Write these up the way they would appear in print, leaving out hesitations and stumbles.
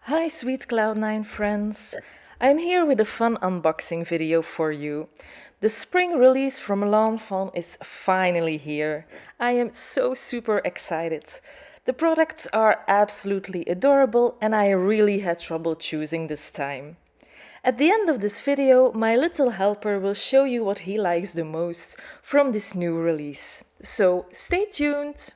Hi sweet Cloud9 friends! I'm here with a fun unboxing video for you. The spring release from Lawn Fawn is finally here. I am so super excited. The products are absolutely adorable and I really had trouble choosing this time. At the end of this video, my little helper will show you what he likes the most from this new release. So stay tuned!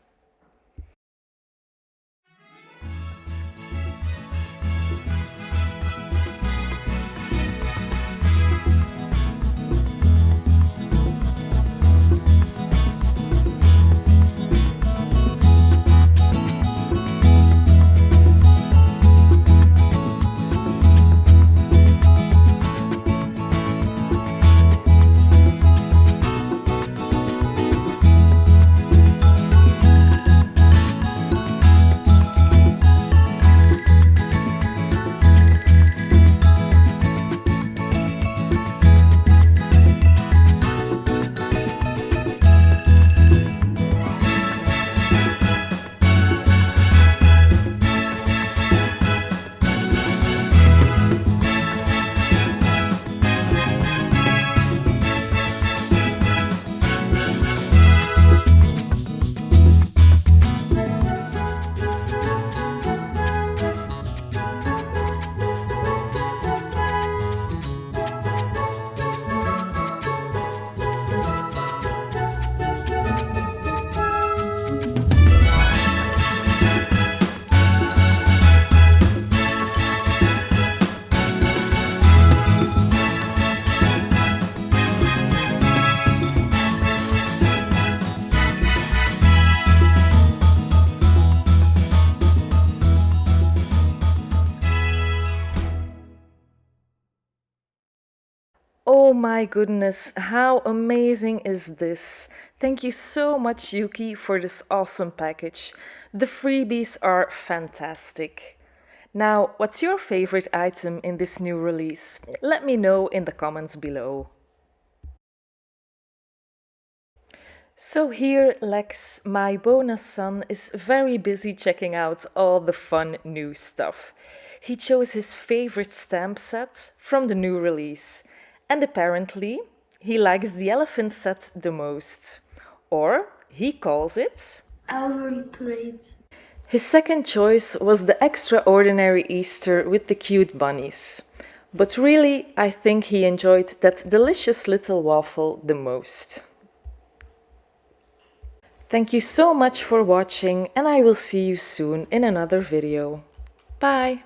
Oh my goodness, how amazing is this? Thank you so much, Yuki, for this awesome package. The freebies are fantastic. Now, what's your favorite item in this new release? Let me know in the comments below. So here, Lex, my bonus son, is very busy checking out all the fun new stuff. He chose his favorite stamp set from the new release. And apparently, he likes the elephant set the most. Or he calls it Elven plate. His second choice was the extraordinary Easter with the cute bunnies. But really, I think he enjoyed that delicious little waffle the most. Thank you so much for watching and I will see you soon in another video. Bye!